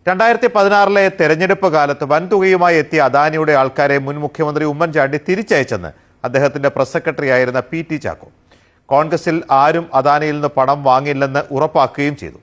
2016 തെരഞ്ഞെടുപ്പ് കാലത്ത് വൻതുകയുമായി എത്തിയ അദാനിയുടെ ആൾക്കാരെ മുൻ മുഖ്യമന്ത്രി ഉമ്മൻചാണ്ടി തിരിച്ചയച്ചെന്ന് അദ്ദേഹത്തിന്റെ പ്രസ് സെക്രട്ടറി ആയിരുന്ന PT ചാക്കോ. കോൺഗ്രസിൽ ആരും അദാനിയിൽ നിന്ന് പണം വാങ്ങില്ലെന്ന് ഉറപ്പാക്കുകയും ചെയ്തു.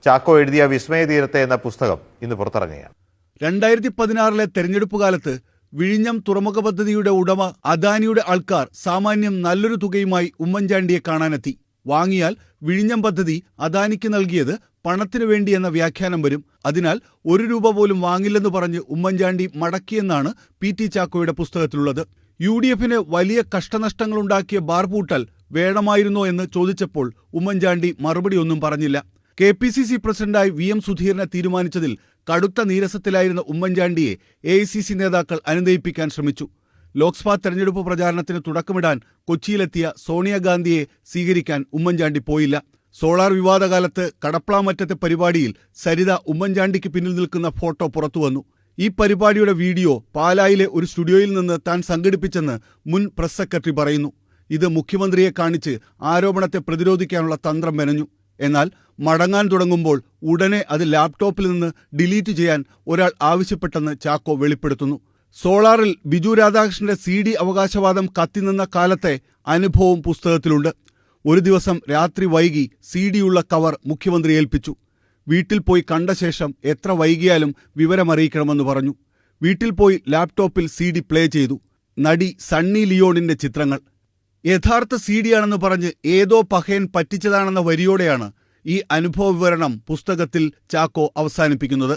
ചാക്കോ എഴുതിയ വിസ്മയതീരത്തെ എന്ന പുസ്തകം ഇന്ന് പുറത്തിറങ്ങുകയാണ്. 2016 തെരഞ്ഞെടുപ്പ് കാലത്ത് വിഴിഞ്ഞം തുറമുഖ പദ്ധതിയുടെ ഉടമ അദാനിയുടെ ആൾക്കാർ സാമാന്യം നല്ലൊരു തുകയുമായി ഉമ്മൻചാണ്ടിയെ കാണാനെത്തി. വാങ്ങിയാൽ വിഴിഞ്ഞം പദ്ധതി അദാനിക്ക് നൽകിയത് പണത്തിനു വേണ്ടിയെന്ന വ്യാഖ്യാനം വരും. അതിനാൽ 1 രൂപ പോലും വാങ്ങില്ലെന്ന് പറഞ്ഞ് ഉമ്മൻചാണ്ടി മടക്കിയെന്നാണ് PT ചാക്കോയുടെ പുസ്തകത്തിലുള്ളത്. UDFന് വലിയ കഷ്ടനഷ്ടങ്ങളുണ്ടാക്കിയ ബാർ പൂട്ടൽ വേണമായിരുന്നോ എന്ന് ചോദിച്ചപ്പോൾ ഉമ്മൻചാണ്ടി മറുപടി ഒന്നും പറഞ്ഞില്ല. KPCC പ്രസിഡന്റായി VM സുധീരനെ തീരുമാനിച്ചതിൽ കടുത്ത നീരസത്തിലായിരുന്ന ഉമ്മൻചാണ്ടിയെ AICC നേതാക്കൾ അനുനയിപ്പിക്കാൻ ശ്രമിച്ചു. ലോക്സഭാ തെരഞ്ഞെടുപ്പ് പ്രചാരണത്തിന് തുടക്കമിടാൻ കൊച്ചിയിലെത്തിയ സോണിയാഗാന്ധിയെ സ്വീകരിക്കാൻ ഉമ്മൻചാണ്ടി പോയില്ല. സോളാർ വിവാദകാലത്ത് കടപ്ലാമറ്റത്തെ പരിപാടിയിൽ സരിത ഉമ്മൻചാണ്ടിക്ക് പിന്നിൽ നിൽക്കുന്ന ഫോട്ടോ പുറത്തുവന്നു. ഈ പരിപാടിയുടെ വീഡിയോ പാലായിലെ ഒരു സ്റ്റുഡിയോയിൽ നിന്ന് താൻ സംഘടിപ്പിച്ചെന്ന് മുൻ പ്രസ് സെക്രട്ടറി പറയുന്നു. ഇത് മുഖ്യമന്ത്രിയെ കാണിച്ച് ആരോപണത്തെ പ്രതിരോധിക്കാനുള്ള തന്ത്രം മെനഞ്ഞു. എന്നാൽ മടങ്ങാൻ തുടങ്ങുമ്പോൾ ഉടനെ അത് ലാപ്ടോപ്പിൽ നിന്ന് ഡിലീറ്റ് ചെയ്യാൻ ഒരാൾ ആവശ്യപ്പെട്ടെന്ന് ചാക്കോ വെളിപ്പെടുത്തുന്നു. സോളാറിൽ ബിജു രാധാകൃഷ്ണന്റെ CD അവകാശവാദം കത്തിനിന്ന കാലത്തെ അനുഭവം പുസ്തകത്തിലുണ്ട്. ഒരു ദിവസം രാത്രി വൈകി CD-യുള്ള കവർ മുഖ്യമന്ത്രി ഏൽപ്പിച്ചു. വീട്ടിൽ പോയി കണ്ട ശേഷം എത്ര വൈകിയാലും വിവരമറിയിക്കണമെന്ന് പറഞ്ഞു. വീട്ടിൽ പോയി ലാപ്ടോപ്പിൽ CD പ്ലേ ചെയ്തു. നടി സണ്ണി ലിയോണിന്റെ ചിത്രങ്ങൾ. യഥാർത്ഥ CD-യാണെന്ന് പറഞ്ഞ് ഏതോ പഹയൻ പറ്റിച്ചതാണെന്ന വരിയോടെയാണ് ഈ അനുഭവ വിവരണം പുസ്തകത്തിൽ ചാക്കോ അവസാനിപ്പിക്കുന്നത്.